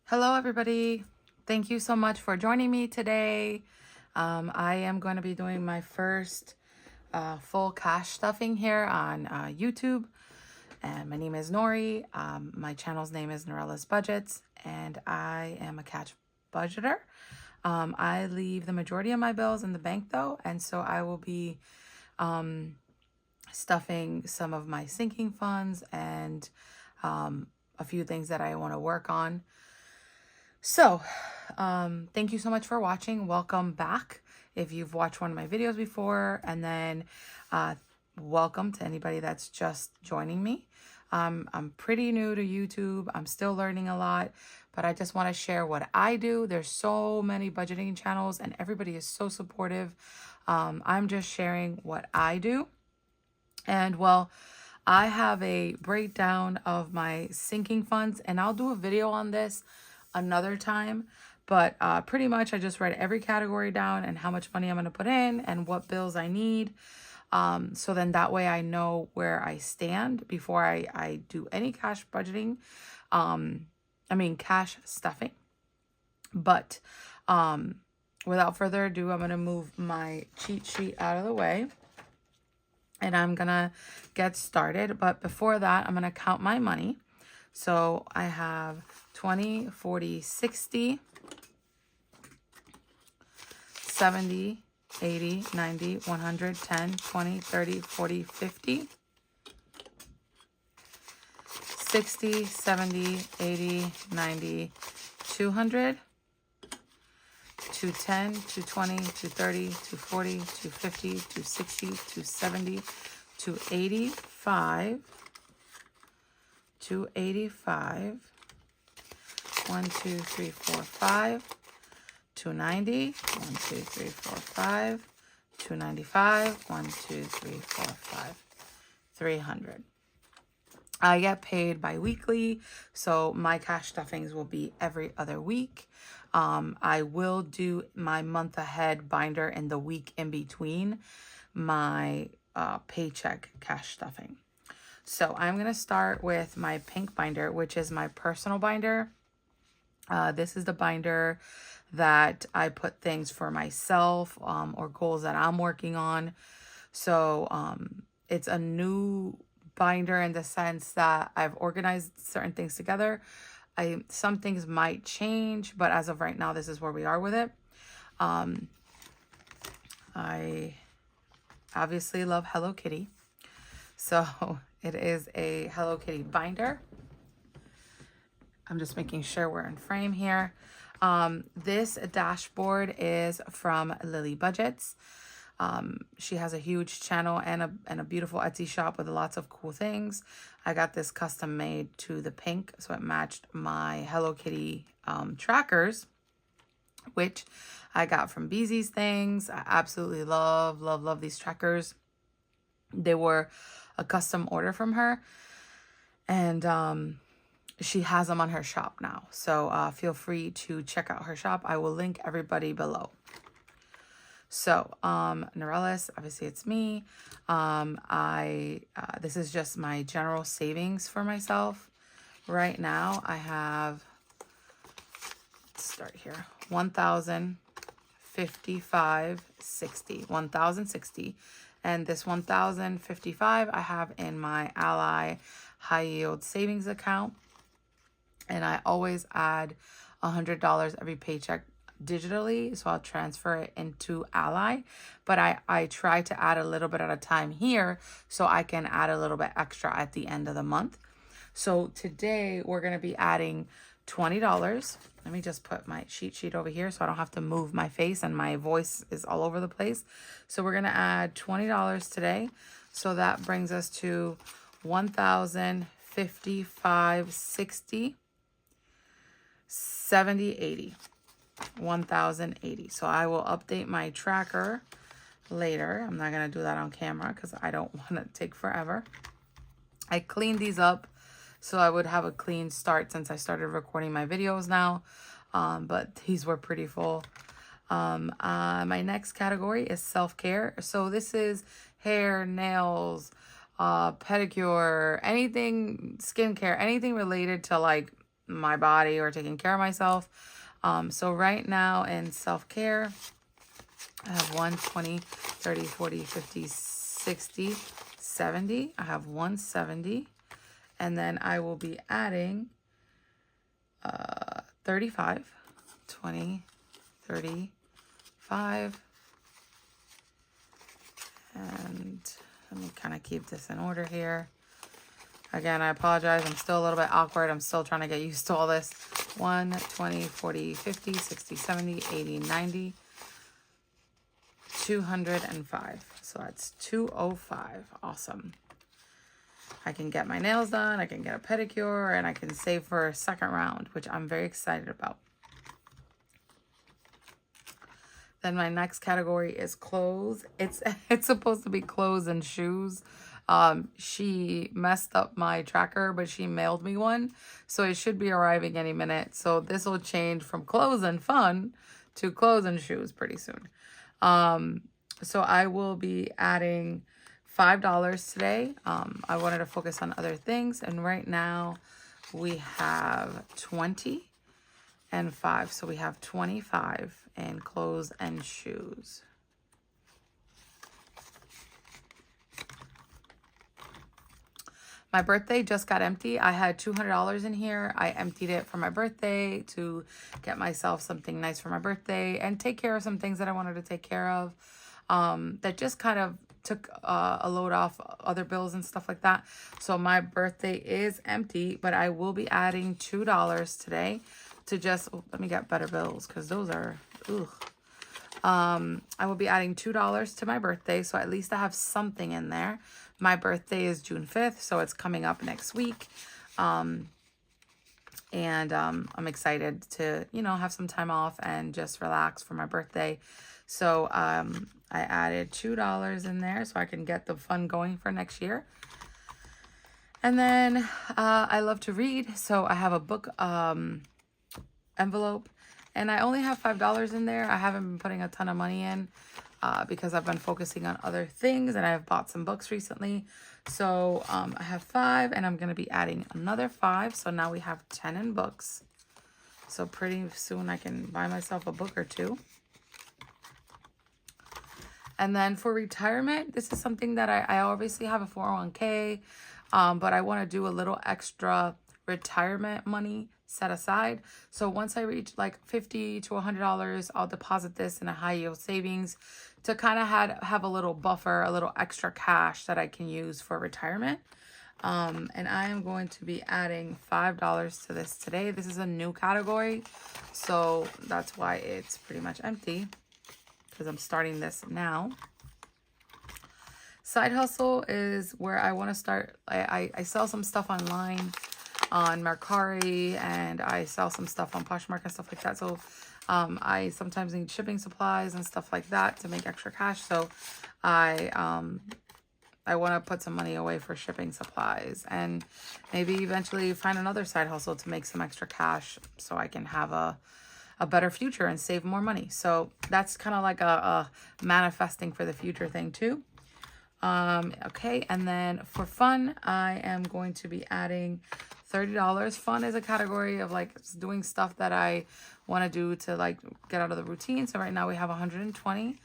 Hello, everybody. Thank you so much for joining me today. I am going to be doing my first full cash stuffing here on YouTube. And my name is Nori. My channel's name is Norella's Budgets, and I am a cash budgeter. I leave the majority of my bills in the bank, though, and so I will be stuffing some of my sinking funds and a few things that I want to work on. So, thank you so much for watching. Welcome back if you've watched one of my videos before, and then welcome to anybody that's just joining me. I'm pretty new to YouTube. I'm still learning a lot, but I just want to share what I do. There's so many budgeting channels and everybody is so supportive. I'm just sharing what I do. And well, I have a breakdown of my sinking funds, and I'll do a video on this another time. But pretty much I just write every category down and how much money I'm going to put in and what bills I need. So then that way I know where I stand before I do any cash budgeting. Cash stuffing. But without further ado, I'm going to move my cheat sheet out of the way. And I'm going to get started. But before that, I'm going to count my money. So I have 20, 40, 60, 70, 80, 90, 100, 10, 20, 30, 40, 50, 60, 70, 80, 90, 200, 210, 220, 230, 240, 250, 260, 270, 285, 285, 1, 2, 3, 4, 5, 290, 1, 2, 3, 4, 5, 295, 1, 2, 3, 4, 5, 300. I get paid bi-weekly, so my cash stuffings will be every other week. I will do my month ahead binder in the week in between my paycheck cash stuffing. So I'm going to start with my pink binder, which is my personal binder. This is the binder that I put things for myself or goals that I'm working on. So it's a new binder in the sense that I've organized certain things together. Some things might change, but as of right now, this is where we are with it. I obviously love Hello Kitty. So it is a Hello Kitty binder. I'm just making sure we're in frame here. This dashboard is from Lily Budgets. She has a huge channel and a beautiful Etsy shop with lots of cool things. I got this custom made to the pink, so it matched my Hello Kitty trackers, which I got from Beezy's Things. I absolutely love these trackers. They were a custom order from her, and she has them on her shop now. So feel free to check out her shop. I will link everybody below. So, Norella's, obviously it's me. This is just my general savings for myself. Right now I have, let's start here, 1,055.60. And this 1,055 I have in my Ally high yield savings account. And I always add $100 every paycheck digitally, so I'll transfer it into Ally, but I try to add a little bit at a time here so I can add a little bit extra at the end of the month. So today we're going to be adding $20. Let me just put my cheat sheet over here so I don't have to move my face and my voice is all over the place. So we're going to add $20 today, so that brings us to 1,055.60, 70, 80, 1,080. So I will update my tracker later. I'm not going to do that on camera because I don't want to take forever. I cleaned these up so I would have a clean start since I started recording my videos now. But these were pretty full. My next category is self-care. So this is hair, nails, pedicure, anything, skincare, anything related to like my body or taking care of myself. So right now in self-care, I have 1, 20, 30, 40, 50, 60, 70. I have 170. And then I will be adding 35, 20, 35. And let me kind of keep this in order here. Again, I apologize. I'm still a little bit awkward. I'm still trying to get used to all this. 1, 20, 40, 50, 60, 70, 80, 90, 205. So that's 205. Awesome. I can get my nails done. I can get a pedicure. And I can save for a second round, which I'm very excited about. Then my next category is clothes. It's supposed to be clothes and shoes. She messed up my tracker, but she mailed me one. So it should be arriving any minute. So this will change from clothes and fun to clothes and shoes pretty soon. So I will be adding $5 today. I wanted to focus on other things. And right now we have 20 and 5. So we have 25 in clothes and shoes. My birthday just got empty. I had $200 in here. I emptied it for my birthday to get myself something nice for my birthday and take care of some things that I wanted to take care of. That just kind of took a load off other bills and stuff like that. So my birthday is empty, but I will be adding $2 today to just, let me get better bills because those are, I will be adding $2 to my birthday. So at least I have something in there. My birthday is June 5th, so it's coming up next week. I'm excited to, have some time off and just relax for my birthday. So I added $2 in there so I can get the fun going for next year. And then I love to read, so I have a book envelope, and I only have $5 in there. I haven't been putting a ton of money in because I've been focusing on other things, and I've bought some books recently. So I have 5, and I'm going to be adding another 5. So now we have 10 in books. So pretty soon I can buy myself a book or 2. And then for retirement, this is something that I obviously have a 401k, but I want to do a little extra retirement money set aside. So once I reach like $50 to $100, I'll deposit this in a high yield savings to kind of have a little buffer, a little extra cash that I can use for retirement. And I am going to be adding $5 to this today. This is a new category, so that's why it's pretty much empty, because I'm starting this now. Side hustle is where I want to start. I sell some stuff online on Mercari, and I sell some stuff on Poshmark and stuff like that. So I sometimes need shipping supplies and stuff like that to make extra cash. So I want to put some money away for shipping supplies, and maybe eventually find another side hustle to make some extra cash so I can have a better future and save more money. So that's kind of like a manifesting for the future thing too. Okay, and then for fun, I am going to be adding $30. Fun is a category of like doing stuff that I want to do to like get out of the routine. So right now we have 120,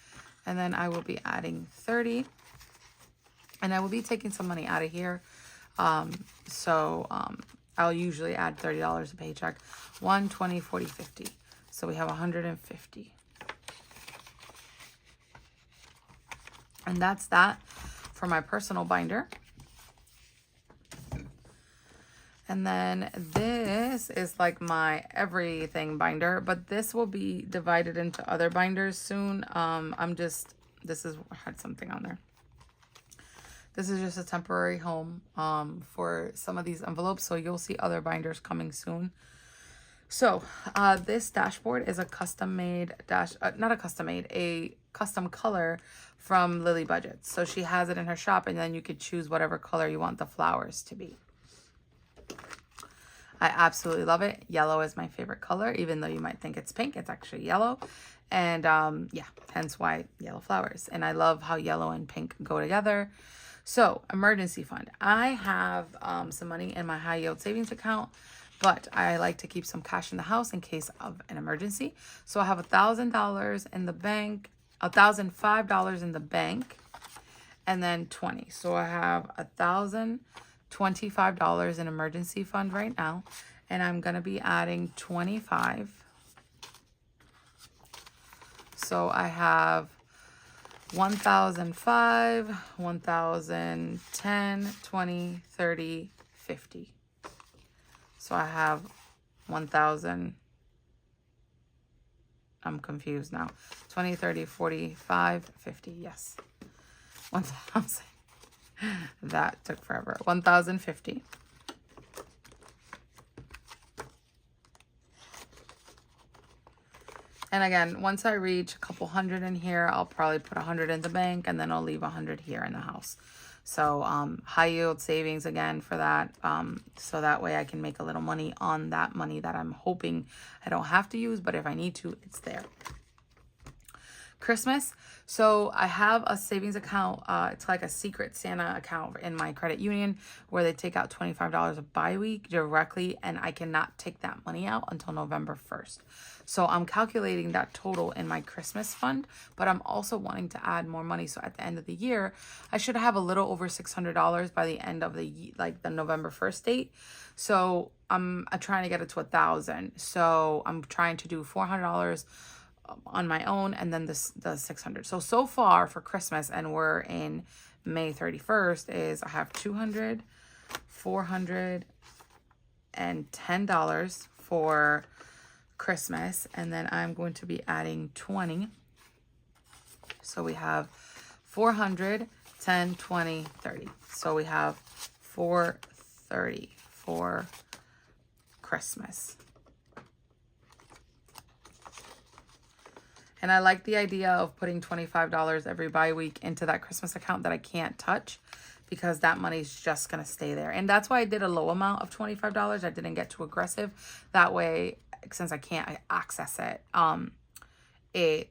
and then I will be adding 30, and I will be taking some money out of here. I'll usually add $30 a paycheck. 1, 20, 40, 50. So we have 150. And that's that for my personal binder. And then this is like my everything binder, but this will be divided into other binders soon. This had something on there. This is just a temporary home for some of these envelopes. So you'll see other binders coming soon. So this dashboard is a custom made a custom color from Lily Budget. So she has it in her shop, and then you could choose whatever color you want the flowers to be. I absolutely love it. Yellow is my favorite color, even though you might think it's pink, it's actually yellow. And yeah, hence why yellow flowers. And I love how yellow and pink go together. So emergency fund. I have some money in my high yield savings account but I like to keep some cash in the house in case of an emergency. So I have $1,000 in the bank, $1,005 in the bank, and then 20. So I have $1,025 in emergency fund right now, and I'm going to be adding 25. So I have 1,005, 1,010, 20, 30, 50. So I have 1,000. I'm confused now. 20, 30, 45, 50. Yes. 1,000. That took forever. 1,050. And again, once I reach a couple hundred in here, I'll probably put 100 in the bank, and then I'll leave 100 here in the house. So high yield savings again for that. So that way I can make a little money on that money that I'm hoping I don't have to use, but if I need to, it's there. Christmas. So I have a savings account. It's like a secret Santa account in my credit union where they take out $25 a bi-week directly, and I cannot take that money out until November 1st. So I'm calculating that total in my Christmas fund, but I'm also wanting to add more money. So at the end of the year, I should have a little over $600 by the end of the November 1st date. So I'm trying to get it to 1,000. So I'm trying to do $400 on my own, and then the 600. So far for Christmas, and we're in May 31st, is I have $200, $410 for Christmas, and then I'm going to be adding 20. So we have 400, 10, 20, 30. So we have 430 for Christmas. And I like the idea of putting $25 every bi-week into that Christmas account that I can't touch, because that money's just going to stay there. And that's why I did a low amount of $25. I didn't get too aggressive. That way, since I can't access it, it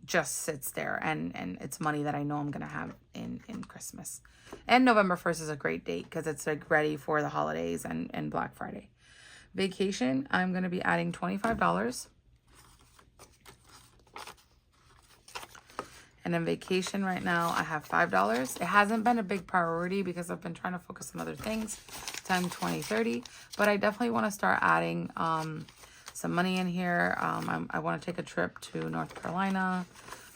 just sits there, and it's money that I know I'm going to have in Christmas. And November 1st is a great date because it's like ready for the holidays and Black Friday. Vacation, I'm going to be adding $25. And in vacation right now, I have $5. It hasn't been a big priority because I've been trying to focus on other things. 10, 20, 30. But I definitely want to start adding some money in here. I want to take a trip to North Carolina.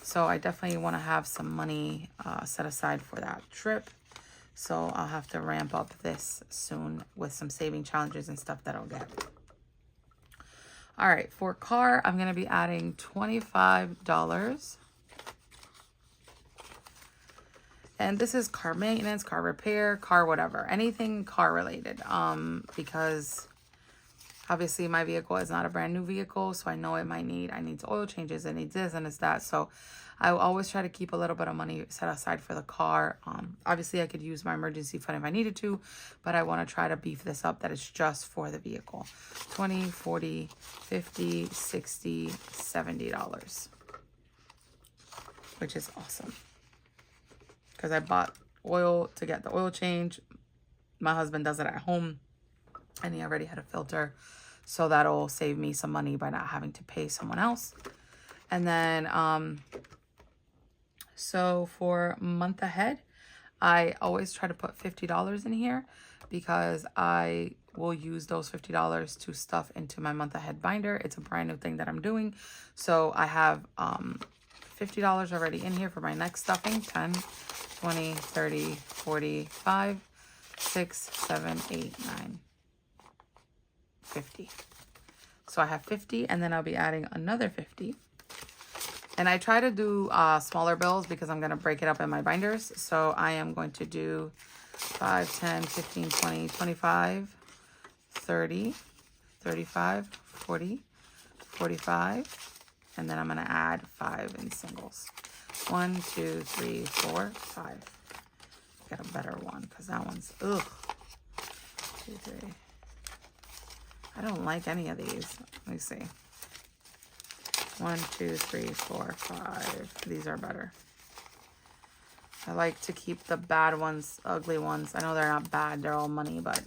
So I definitely want to have some money set aside for that trip. So I'll have to ramp up this soon with some saving challenges and stuff that I'll get. All right, for car, I'm going to be adding $25. And this is car maintenance, car repair, car whatever, anything car related. Because obviously my vehicle is not a brand new vehicle, so I know I need oil changes, it needs this and it's that. So I always try to keep a little bit of money set aside for the car. Obviously I could use my emergency fund if I needed to, but I want to try to beef this up that it's just for the vehicle. 20, 40, 50, 60, $70, which is awesome. Because I bought oil to get the oil change. My husband does it at home, and he already had a filter. So that'll save me some money by not having to pay someone else. And then, so for month ahead, I always try to put $50 in here because I will use those $50 to stuff into my month ahead binder. It's a brand new thing that I'm doing. So I have $50 already in here for my next stuffing. 10, 20, 30, 45, 6, 7, 8, 9, 50. So I have 50, and then I'll be adding another 50. And I try to do smaller bills because I'm going to break it up in my binders. So I am going to do 5, 10, 15, 20, 25, 30, 35, 40, 45. And then I'm going to add 5 in singles. 1, 2, 3, 4, 5. Get a better one because that one's ugh. 2, 3. I don't like any of these. Let me see. 1, 2, 3, 4, 5. These are better. I like to keep the bad ones, ugly ones. I know they're not bad. They're all money, but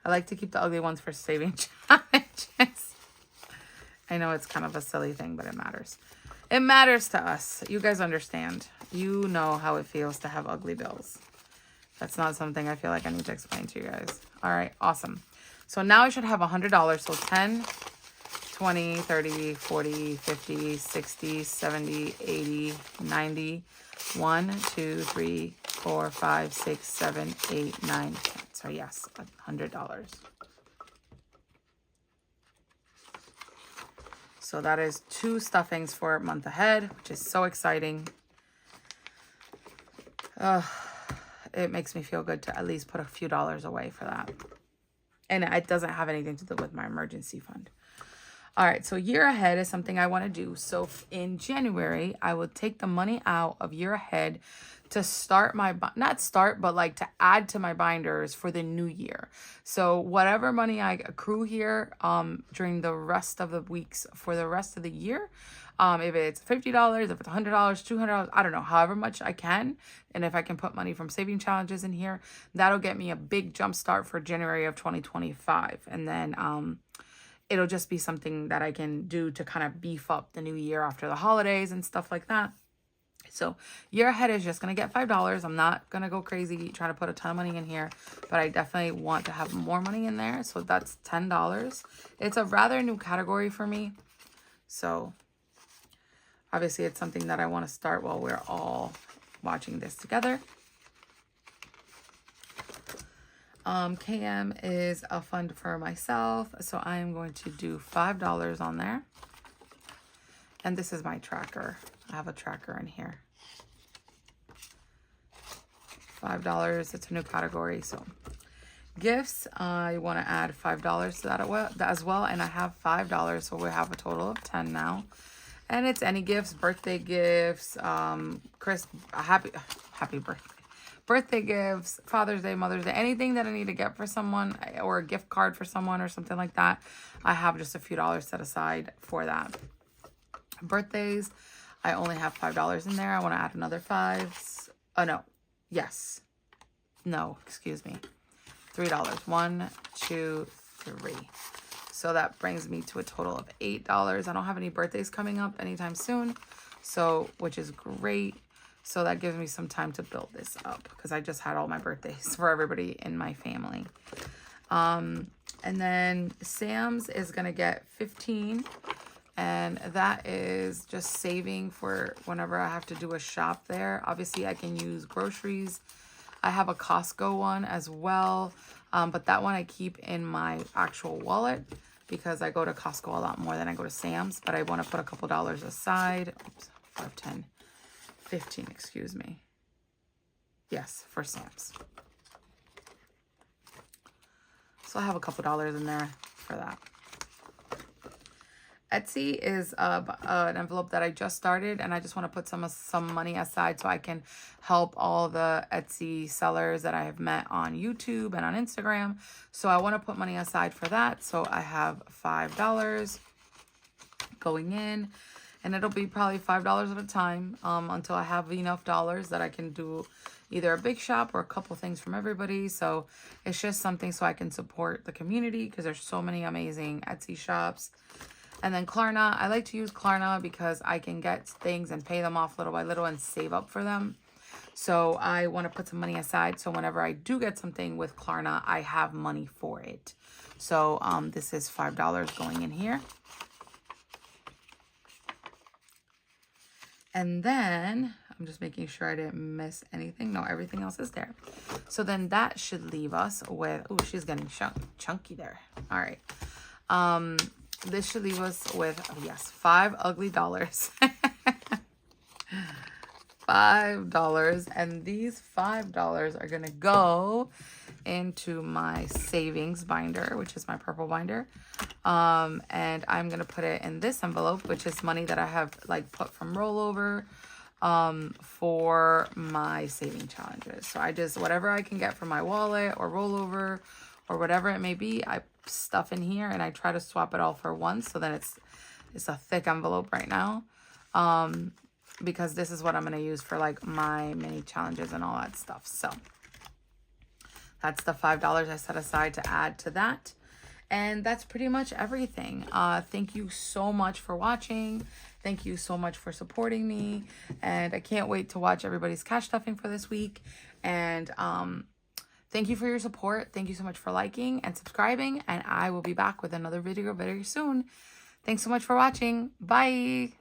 I like to keep the ugly ones for saving challenges. I know it's kind of a silly thing, but it matters. It matters to us. You guys understand. You know how it feels to have ugly bills. That's not something I feel like I need to explain to you guys. All right, awesome. So now I should have $100. So 10, 20, 30, 40, 50, 60, 70, 80, 90, 1, 2, 3, 4, 5, 6, 7, 8, 9, 10. So yes, $100. So that is 2 stuffings for a month ahead, which is so exciting. It makes me feel good to at least put a few dollars away for that. And it doesn't have anything to do with my emergency fund. All right, so year ahead is something I want to do. So in January, I will take the money out of year ahead to start my, not start, but like to add to my binders for the new year. So whatever money I accrue here during the rest of the weeks for the rest of the year, if it's $50, if it's $100, $200, I don't know, however much I can. And if I can put money from saving challenges in here, that'll get me a big jump start for January of 2025. And then it'll just be something that I can do to kind of beef up the new year after the holidays and stuff like that. So year ahead is just going to get $5. I'm not going to go crazy trying to put a ton of money in here, but I definitely want to have more money in there. So that's $10. It's a rather new category for me. So obviously it's something that I want to start while we're all watching this together. KM is a fund for myself. So I am going to do $5 on there. And this is my tracker. I have a tracker in here. $5. It's a new category. So gifts, I want to add $5 to that as well. And I have $5. So we have a total of 10 now. And it's any gifts, birthday gifts, happy birthday gifts, Father's Day, Mother's Day, anything that I need to get for someone or a gift card for someone or something like that. I have just a few dollars set aside for that. Birthdays, I only have $5 in there. I want to add another 5. Oh, no. Yes. No, excuse me. $3. 1, 2, 3. So that brings me to a total of $8. I don't have any birthdays coming up anytime soon, so which is great. So that gives me some time to build this up because I just had all my birthdays for everybody in my family. And then Sam's is going to get 15. And that is just saving for whenever I have to do a shop there. Obviously, I can use groceries. I have a Costco one as well. But that one I keep in my actual wallet because I go to Costco a lot more than I go to Sam's. But I want to put a couple dollars aside. Oops, 5, 10, 15, excuse me. Yes, for Sam's. So I have a couple dollars in there for that. Etsy is an envelope that I just started, and I just want to put some money aside so I can help all the Etsy sellers that I have met on YouTube and on Instagram. So I want to put money aside for that. So I have $5 going in, and it'll be probably $5 at a time until I have enough dollars that I can do either a big shop or a couple things from everybody. So it's just something so I can support the community because there's so many amazing Etsy shops. And then Klarna, I like to use Klarna because I can get things and pay them off little by little and save up for them. So I want to put some money aside. So whenever I do get something with Klarna, I have money for it. So this is $5 going in here. And then I'm just making sure I didn't miss anything. No, everything else is there. So then that should leave us with, oh, she's getting chunky there. All right. This should leave us with, oh yes, 5 ugly dollars. $5. And these $5 are going to go into my savings binder, which is my purple binder. And I'm going to put it in this envelope, which is money that I have like put from rollover for my saving challenges. So I just, whatever I can get from my wallet or rollover or whatever it may be, I stuff in here and I try to swap it all for once. So then it's a thick envelope right now. Because this is what I'm going to use for like my mini challenges and all that stuff. So That's the $5 I set aside to add to that. And that's pretty much everything. Thank you so much for watching. Thank you so much for supporting me. And I can't wait to watch everybody's cash stuffing for this week. And thank you for your support. Thank you so much for liking and subscribing. And I will be back with another video very soon. Thanks so much for watching. Bye.